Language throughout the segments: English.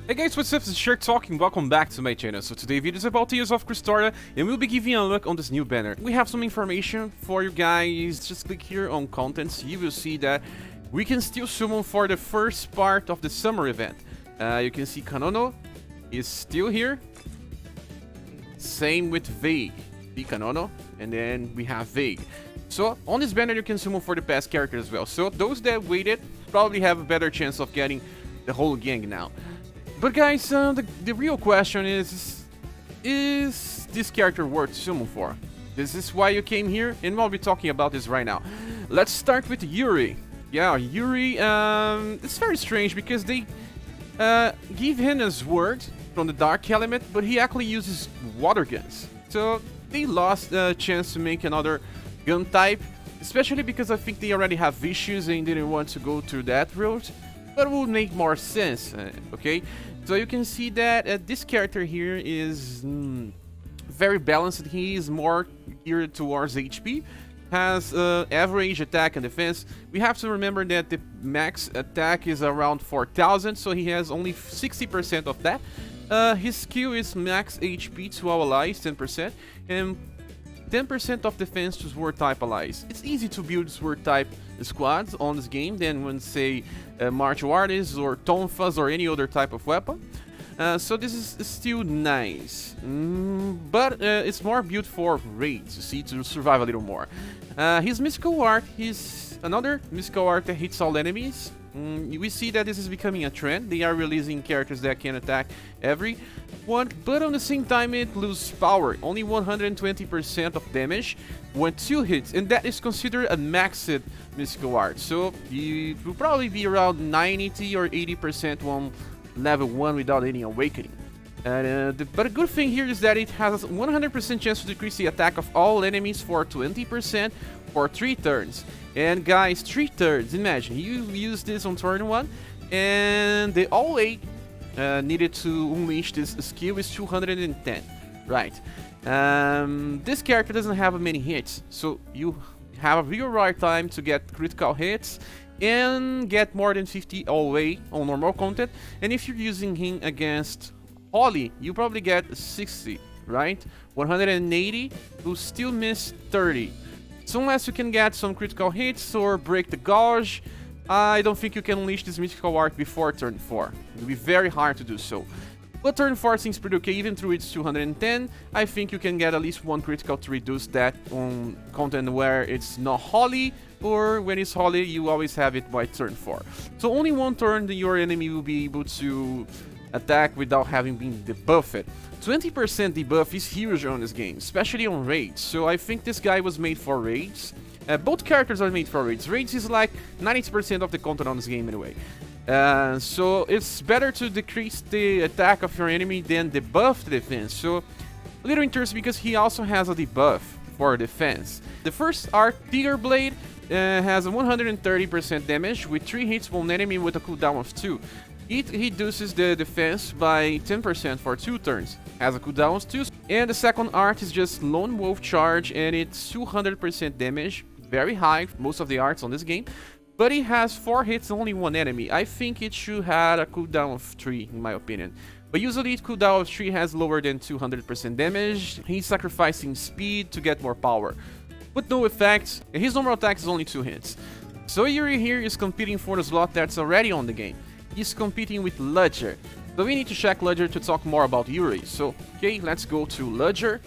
Hey guys, what's up? This is Shark talking. Welcome back to my channel. So today video is about Tales of Crestoria, and we'll be giving a look on this new banner. We have some information for you guys. Just click here on contents. You will see that we can still summon for the first part of the summer event. You can see Kanono is still here. Same with Vague. The Kanono, and then we have Vague. So on this banner you can summon for the past character as well. So those that waited probably have a better chance of getting the whole gang now. But guys, the real question is this character worth summon for? This is why you came here, and we'll be talking about this right now. Let's start with Yuri. Yeah, Yuri, it's very strange because they give him a sword from the dark element, but he actually uses water guns. So they lost a chance to make another gun type, especially because I think they already have issues and didn't want to go through that route. But it would make more sense, okay? So you can see that this character here is very balanced. He is more geared towards HP, has average attack and defense. We have to remember that the max attack is around 4,000, so he has only 60% of that. His skill is max HP to all allies, 10%, and 10% of defense to sword type allies. It's easy to build sword type squads on this game than when, say, martial artists or tonfas or any other type of weapon. So this is still nice, but it's more built for raids, you see, to survive a little more. His mystical art, he's another mystical art that hits all enemies. We see that this is becoming a trend. They are releasing characters that can attack everyone, but on the same time it loses power. Only 120% of damage when 2 hits, and that is considered a maxed mystical art. So it will probably be around 90 or 80% on level 1 without any awakening. But a good thing here is that it has 100% chance to decrease the attack of all enemies for 20% for 3 turns. And guys, 3 turns, imagine, you use this on turn 1, and the all 8 needed to unleash this skill is 210, right? This character doesn't have many hits, so you have a real hard time to get critical hits and get more than 50 all way on normal content. And if you're using him against Holly, you probably get 60, right? 180, you'll still miss 30. So unless you can get some critical hits or break the gauge, I don't think you can unleash this mystical art before turn 4. It will be very hard to do so. But turn 4 seems pretty okay, even through its 210, I think you can get at least 1 critical to reduce that on content where it's not Holly, or when it's Holly, you always have it by turn 4. So only 1 turn your enemy will be able to attack without having been debuffed. 20% debuff is huge on this game, especially on raids, so I think this guy was made for raids. Both characters are made for raids. Raids is like 90% of the content on this game anyway. So it's better to decrease the attack of your enemy than debuff the defense. So a little interesting because he also has a debuff for defense. The first art, Tiger Blade, has a 130% damage with 3 hits on enemy with a cooldown of 2. It reduces the defense by 10% for 2 turns, has a cooldown of 2, and the second art is just Lone Wolf Charge, and it's 200% damage, very high, most of the arts on this game, but it has 4 hits on only 1 enemy. I think it should have a cooldown of 3, in my opinion. But usually cooldown of 3 has lower than 200% damage. He's sacrificing speed to get more power, but no effects, and his normal attack is only 2 hits. So Yuri here is competing for the slot that's already on the game. He's competing with Ledger. So we need to check Ledger to talk more about Yuri. So, okay, let's go to Ledger.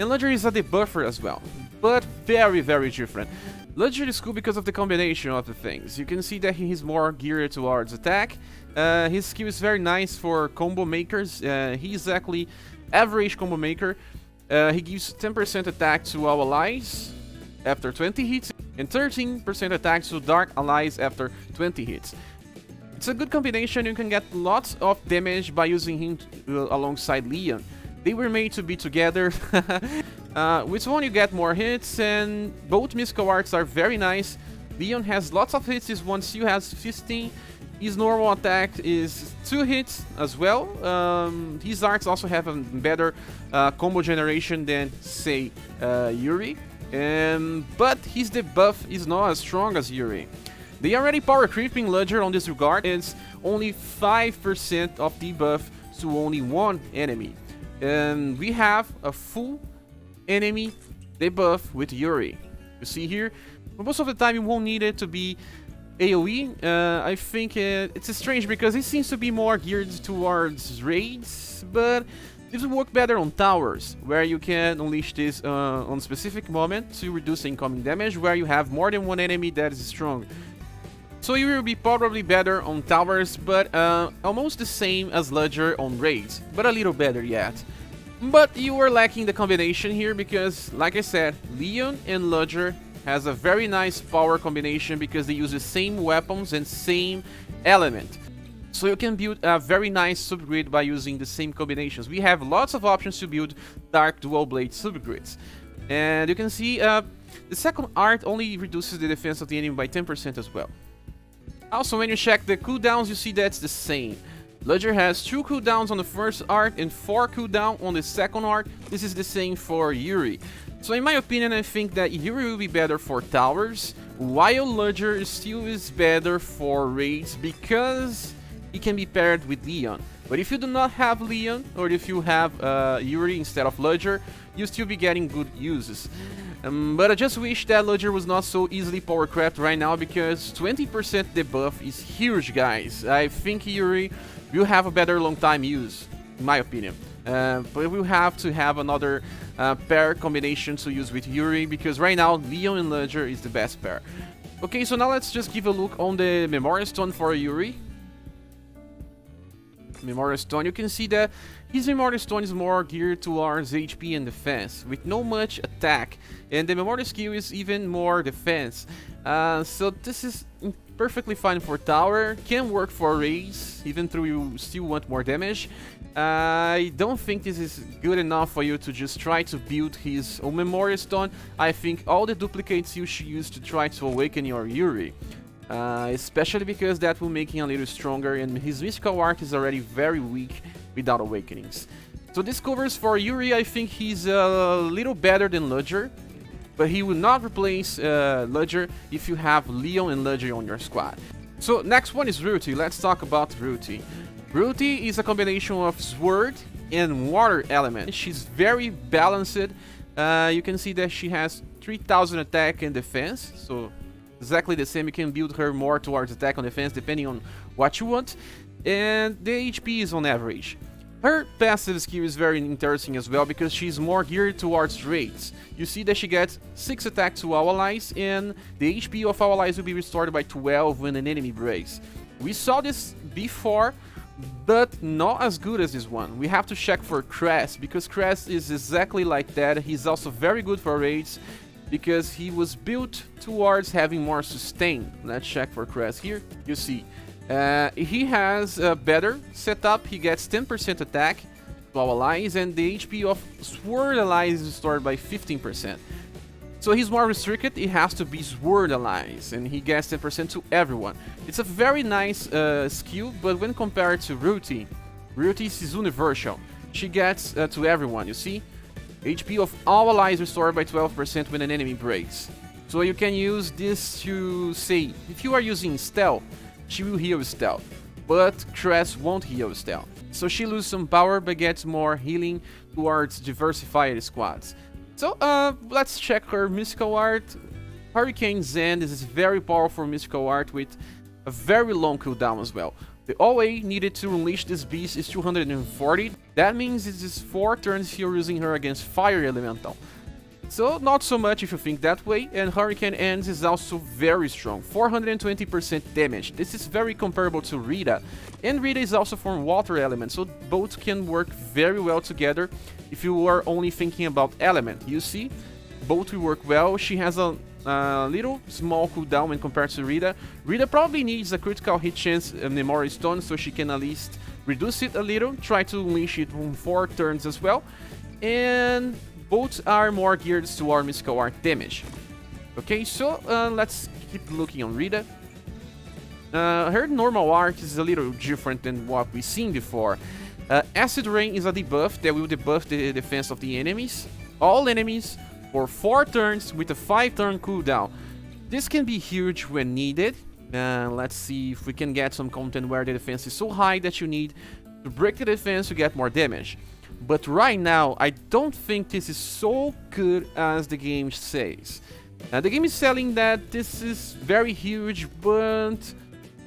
And Ledger is a debuffer as well, but very, very different. Ledger is cool because of the combination of the things. You can see that he is more geared towards attack. His skill is very nice for combo makers. He's actually average combo maker. He gives 10% attack to all allies after 20 hits, and 13% attack to dark allies after 20 hits. It's a good combination. You can get lots of damage by using him alongside Leon. They were made to be together. Which one you get more hits, and both mystical arts are very nice. Leon has lots of hits, his one skill has 15. His normal attack is 2 hits as well. His arts also have a better combo generation than, say, Yuri. But his debuff is not as strong as Yuri. The already power creeping Ledger on this regard is only 5% of debuff to only one enemy. And we have a full enemy debuff with Yuri. You see here, most of the time you won't need it to be AoE. I think it's strange because it seems to be more geared towards raids, but this will work better on towers, where you can unleash this on a specific moment to reduce incoming damage, where you have more than one enemy that is strong. So you will be probably better on towers, but almost the same as Ledger on raids, but a little better yet. But you are lacking the combination here because, like I said, Leon and Ledger has a very nice power combination because they use the same weapons and same element. So you can build a very nice subgrid by using the same combinations. We have lots of options to build Dark Dual Blade subgrids. And you can see the second art only reduces the defense of the enemy by 10% as well. Also, when you check the cooldowns, you see that's the same. Ledger has 2 cooldowns on the first art and 4 cooldown on the second art. This is the same for Yuri. So in my opinion, I think that Yuri will be better for towers, while Ledger still is better for raids because it can be paired with Leon. But if you do not have Leon, or if you have Yuri instead of Ledger, you'll still be getting good uses. But I just wish that Ledger was not so easily power crept right now because 20% debuff is huge, guys. I think Yuri will have a better long time use, in my opinion. But we'll have to have another pair combination to use with Yuri because right now Leon and Ledger is the best pair. Okay, so now let's just give a look on the Memorial Stone for Yuri. Memorial Stone, you can see that his Memorial Stone is more geared towards HP and defense, with no much attack, and the Memorial skill is even more defense. So this is perfectly fine for tower, can work for raids, even though you still want more damage. I don't think this is good enough for you to just try to build his own Memorial Stone. I think all the duplicates you should use to try to awaken your Yuri. Especially because that will make him a little stronger, and his mystical art is already very weak without awakenings. So this covers for Yuri. I think he's a little better than Ledger, but he will not replace Ledger if you have Leon and Ledger on your squad. So next one is Rooty. Let's talk about Rutee. Rutee is a combination of sword and water element. She's very balanced. You can see that she has 3000 attack and defense, so exactly the same. You can build her more towards attack and defense depending on what you want, and the HP is on average. Her passive skill is very interesting as well because she's more geared towards raids. You see that she gets 6 attack to our allies, and the HP of our allies will be restored by 12 when an enemy breaks. We saw this before, but not as good as this one. We have to check for Crest because Crest is exactly like that. He's also very good for raids because he was built towards having more sustain. Let's check for Crest here. You see, he has a better setup. He gets 10% attack to our allies, and the HP of Sword allies is restored by 15%. So he's more restricted. It has to be Sword allies, and he gets 10% to everyone. It's a very nice skill, but when compared to Rutee, Rutee is universal. She gets to everyone, you see? HP of all allies restored by 12% when an enemy breaks. So you can use this to say, if you are using stealth, she will heal stealth, but Crest won't heal stealth. So she loses some power but gets more healing towards diversified squads. So let's check her mystical art. Hurricane Zen, this is very powerful mystical art with a very long cooldown as well. The OA needed to unleash this beast is 240. That means it is 4 turns you're using her against Fire Elemental. So not so much if you think that way, and Hurricane Ends is also very strong, 420% damage. This is very comparable to Rita, and Rita is also from Water Element, so both can work very well together if you are only thinking about element. You see, both will work well. She has a little small cooldown when compared to Rita. Rita probably needs a critical hit chance Memorial Stone so she can at least reduce it a little, try to unleash it on 4 turns as well, and both are more geared to our mystical art damage. Okay, so let's keep looking on Rita. Her normal art is a little different than what we've seen before. Acid Rain is a debuff that will debuff the defense of the enemies. All enemies for 4 turns with a 5-turn cooldown. This can be huge when needed, Let's see if we can get some content where the defense is so high that you need to break the defense to get more damage. But right now, I don't think this is so good as the game says. The game is selling that this is very huge, but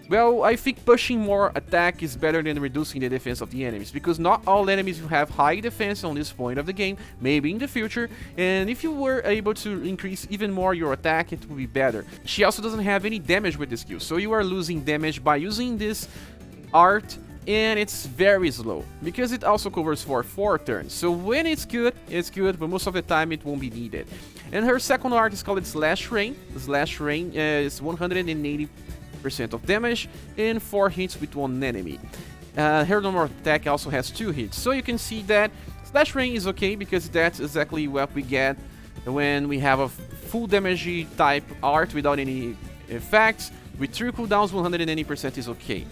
well, I think pushing more attack is better than reducing the defense of the enemies, because not all enemies will have high defense on this point of the game, maybe in the future, and if you were able to increase even more your attack, it would be better. She also doesn't have any damage with the skill, so you are losing damage by using this art, and it's very slow, because it also covers for 4 turns, so when it's good, but most of the time it won't be needed. And her second art is called Slash Rain. Slash Rain is 180% of damage and 4 hits with 1 enemy. Her normal attack also has 2 hits, so you can see that Slash Rain is okay because that's exactly what we get when we have a full damage type art without any effects. With 3 cooldowns, 180% is okay.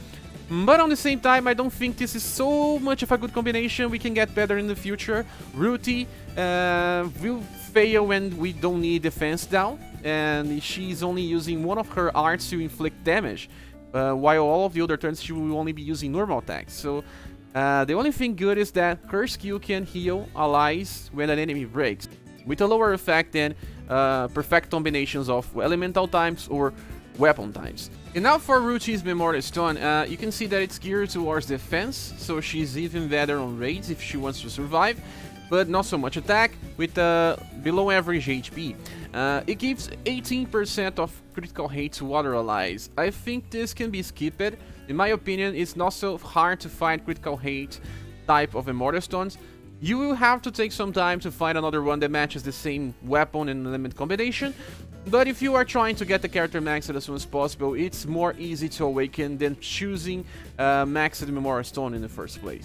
But on the same time, I don't think this is so much of a good combination. We can get better in the future. Rooty will fail when we don't need defense down, and she's only using one of her arts to inflict damage, while all of the other turns she will only be using normal attacks. So the only thing good is that her skill can heal allies when an enemy breaks, with a lower effect than perfect combinations of elemental types or weapon types. And now for Rutee's Memorial Stone, you can see that it's geared towards defense, so she's even better on raids if she wants to survive, but not so much attack, with below average HP. It gives 18% of critical hit to other allies. I think this can be skipped. In my opinion, it's not so hard to find critical hit type of Immortal Stones. You will have to take some time to find another one that matches the same weapon and element combination, but if you are trying to get the character maxed as soon as possible, it's more easy to awaken than choosing maxed Memorial Stone in the first place.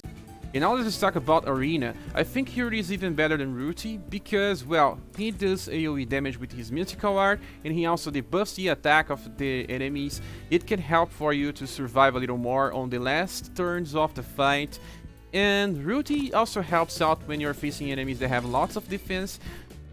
And now let's talk about Arena. I think Yuri is even better than Rooty because, well, he does AoE damage with his mystical art, and he also debuffs the attack of the enemies. It can help for you to survive a little more on the last turns of the fight. And Rutee also helps out when you're facing enemies that have lots of defense,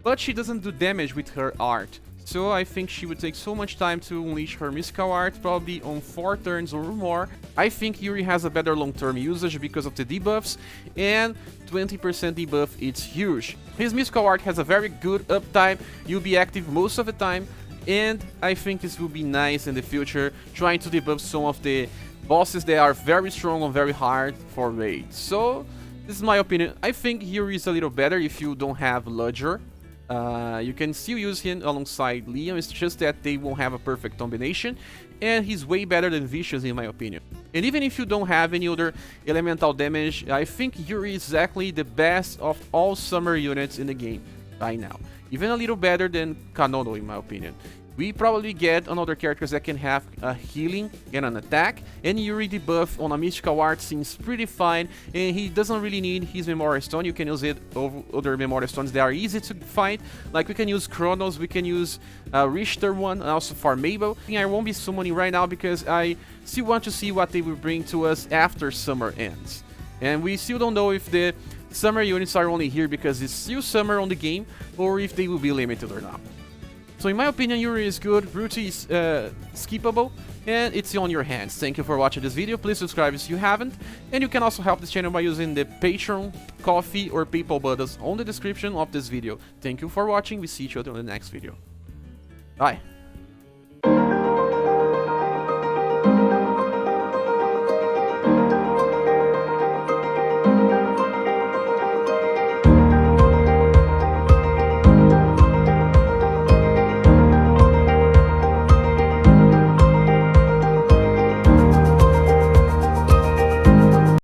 but she doesn't do damage with her art. So I think she would take so much time to unleash her mystical art, probably on 4 turns or more. I think Yuri has a better long-term usage because of the debuffs, and 20% debuff, it's huge. His mystical art has a very good uptime, you'll be active most of the time, and I think this will be nice in the future, trying to debuff some of the bosses that are very strong and very hard for raids. So this is my opinion. I think Yuri is a little better if you don't have Ledger. You can still use him alongside Liam, it's just that they won't have a perfect combination, and he's way better than Vicious in my opinion. And even if you don't have any other elemental damage, I think Yuri is exactly the best of all summer units in the game right now. Even a little better than Kanono in my opinion. We probably get another characters that can have a healing and an attack, and Yuri debuff on a mystical art seems pretty fine, and he doesn't really need his Memorial Stone. You can use it over other Memorial Stones that are easy to find, like we can use Chronos, we can use Richter one, and also for Mabel. I won't be summoning right now because I still want to see what they will bring to us after summer ends. And we still don't know if the summer units are only here because it's still summer on the game, or if they will be limited or not. So in my opinion, Yuri is good, Rutee is skippable, and it's on your hands. Thank you for watching this video, please subscribe if you haven't, and you can also help this channel by using the Patreon, Coffee or PayPal buttons on the description of this video. Thank you for watching, we see each other in the next video. Bye!